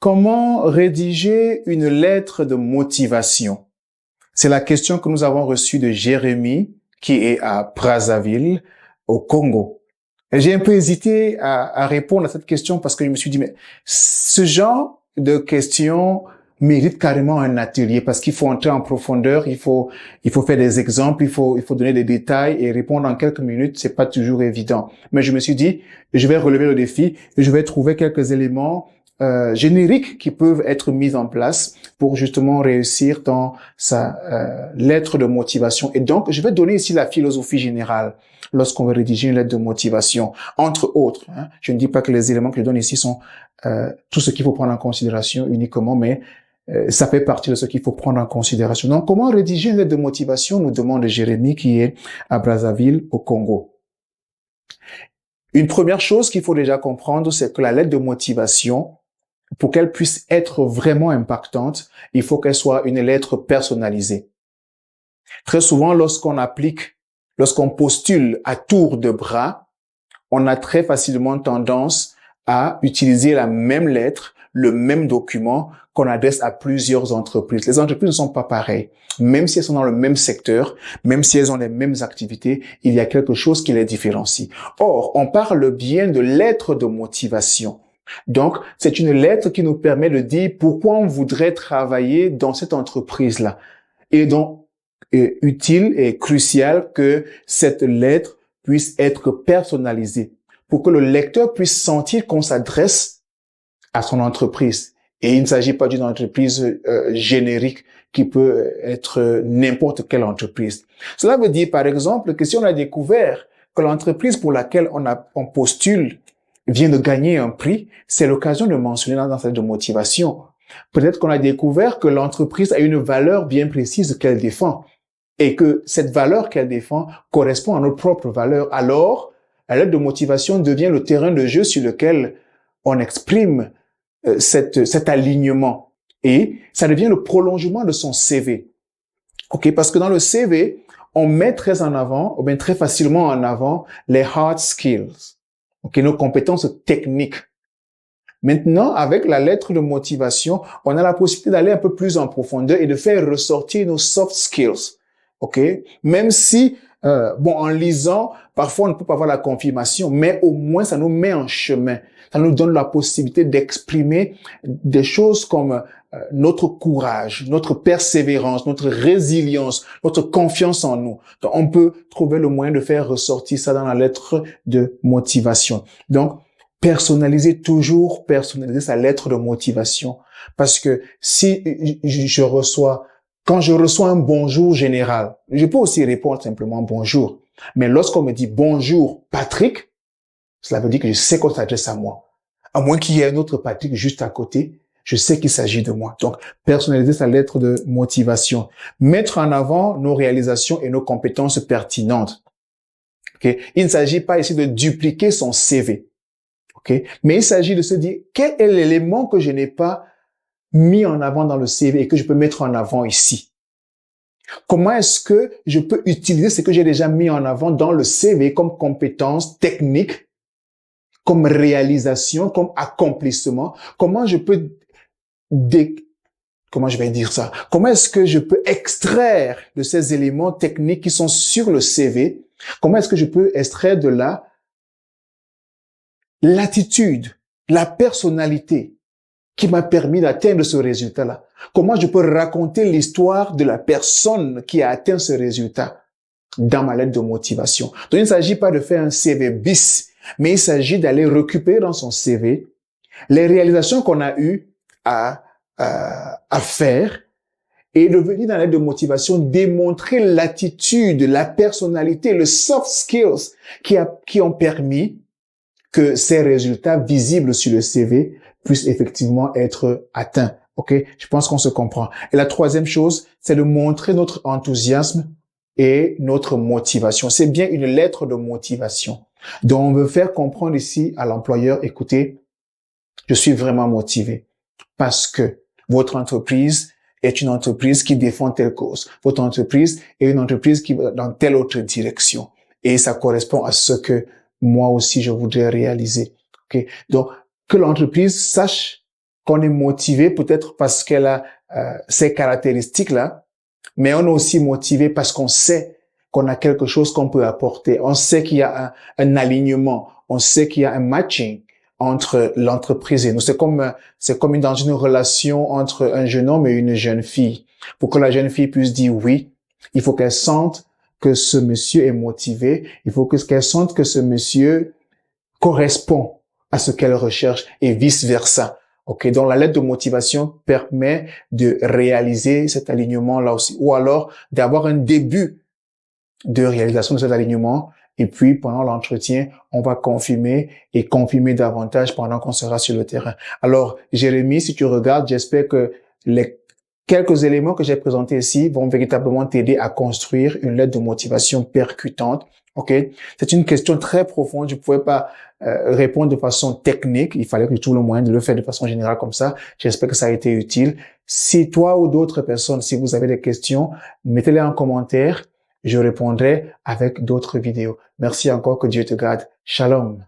Comment rédiger une lettre de motivation? C'est la question que nous avons reçue de Jérémy, qui est à Brazzaville, au Congo. Et j'ai un peu hésité à répondre à cette question parce que je me suis dit, mais ce genre de questions mérite carrément un atelier parce qu'il faut entrer en profondeur, il faut faire des exemples, il faut donner des détails et répondre en quelques minutes, c'est pas toujours évident. Mais je me suis dit, je vais relever le défi et je vais trouver quelques éléments génériques qui peuvent être mis en place pour justement réussir dans sa lettre de motivation. Et donc, je vais donner ici la philosophie générale lorsqu'on veut rédiger une lettre de motivation, entre autres. Je ne dis pas que les éléments que je donne ici sont tout ce qu'il faut prendre en considération uniquement, mais ça fait partie de ce qu'il faut prendre en considération. Donc, comment rédiger une lettre de motivation, nous demande Jérémy qui est à Brazzaville, au Congo. Une première chose qu'il faut déjà comprendre, c'est que la lettre de motivation, pour qu'elle puisse être vraiment impactante, il faut qu'elle soit une lettre personnalisée. Très souvent, lorsqu'on postule à tour de bras, on a très facilement tendance à utiliser la même lettre, le même document qu'on adresse à plusieurs entreprises. Les entreprises ne sont pas pareilles. Même si elles sont dans le même secteur, même si elles ont les mêmes activités, il y a quelque chose qui les différencie. Or, on parle bien de lettre de motivation. Donc, c'est une lettre qui nous permet de dire pourquoi on voudrait travailler dans cette entreprise-là. Et donc, utile et crucial que cette lettre puisse être personnalisée pour que le lecteur puisse sentir qu'on s'adresse à son entreprise. Et il ne s'agit pas d'une entreprise générique qui peut être n'importe quelle entreprise. Cela veut dire, par exemple, que si on a découvert que l'entreprise pour laquelle on postule vient de gagner un prix, c'est l'occasion de mentionner dans cette de motivation. Peut-être qu'on a découvert que l'entreprise a une valeur bien précise qu'elle défend et que cette valeur qu'elle défend correspond à nos propres valeurs. Alors, la lettre de motivation devient le terrain de jeu sur lequel on exprime cet alignement et ça devient le prolongement de son CV. OK, parce que dans le CV, on met très en avant, ou bien très facilement en avant les hard skills. OK, nos compétences techniques. Maintenant, avec la lettre de motivation, on a la possibilité d'aller un peu plus en profondeur et de faire ressortir nos soft skills. OK? Même si, en lisant, parfois on ne peut pas avoir la confirmation, mais au moins ça nous met en chemin. Ça nous donne la possibilité d'exprimer des choses comme notre courage, notre persévérance, notre résilience, notre confiance en nous. Donc, on peut trouver le moyen de faire ressortir ça dans la lettre de motivation. Donc, toujours personnaliser sa lettre de motivation. Parce que si quand je reçois un bonjour général, je peux aussi répondre simplement bonjour. Mais lorsqu'on me dit bonjour Patrick, cela veut dire que je sais qu'on s'adresse à moi. À moins qu'il y ait un autre Patrick juste à côté, je sais qu'il s'agit de moi. Donc, personnaliser sa lettre de motivation. Mettre en avant nos réalisations et nos compétences pertinentes. Okay? Il ne s'agit pas ici de dupliquer son CV. Okay? Mais il s'agit de se dire, quel est l'élément que je n'ai pas mis en avant dans le CV et que je peux mettre en avant ici? Comment est-ce que je peux utiliser ce que j'ai déjà mis en avant dans le CV comme compétences techniques, comme réalisation, comme accomplissement? Comment je peux comment est-ce que je peux extraire de ces éléments techniques qui sont sur le CV? Comment est-ce que je peux extraire de là l'attitude, la personnalité qui m'a permis d'atteindre ce résultat-là? Comment je peux raconter l'histoire de la personne qui a atteint ce résultat dans ma lettre de motivation? Donc, il ne s'agit pas de faire un CV bis, mais il s'agit d'aller récupérer dans son CV les réalisations qu'on a eues à faire et de venir dans la lettre de motivation démontrer l'attitude, la personnalité, le soft skills qui ont permis que ces résultats visibles sur le CV puissent effectivement être atteints. OK? Je pense qu'on se comprend. Et la troisième chose, c'est de montrer notre enthousiasme et notre motivation. C'est bien une lettre de motivation. Donc, on veut faire comprendre ici à l'employeur, écoutez, je suis vraiment motivé parce que votre entreprise est une entreprise qui défend telle cause. Votre entreprise est une entreprise qui va dans telle autre direction. Et ça correspond à ce que moi aussi je voudrais réaliser. Okay? Donc, que l'entreprise sache qu'on est motivé peut-être parce qu'elle a ces caractéristiques-là, mais on est aussi motivé parce qu'on sait qu'on a quelque chose qu'on peut apporter. On sait qu'il y a un alignement. On sait qu'il y a un matching entre l'entreprise et nous. C'est comme dans une relation entre un jeune homme et une jeune fille. Pour que la jeune fille puisse dire oui, il faut qu'elle sente que ce monsieur est motivé. Il faut qu'elle sente que ce monsieur correspond à ce qu'elle recherche et vice versa. Ok, donc la lettre de motivation permet de réaliser cet alignement-là aussi, ou alors d'avoir un début de réalisation de cet alignement. Et puis, pendant l'entretien, on va confirmer et confirmer davantage pendant qu'on sera sur le terrain. Alors, Jérémy, si tu regardes, j'espère que les quelques éléments que j'ai présentés ici vont véritablement t'aider à construire une lettre de motivation percutante. Ok, c'est une question très profonde. Je ne pouvais pas répondre de façon technique. Il fallait que je trouve le moyen de le faire de façon générale comme ça. J'espère que ça a été utile. Si toi ou d'autres personnes, si vous avez des questions, mettez-les en commentaire. Je répondrai avec d'autres vidéos. Merci encore. Que Dieu te garde. Shalom.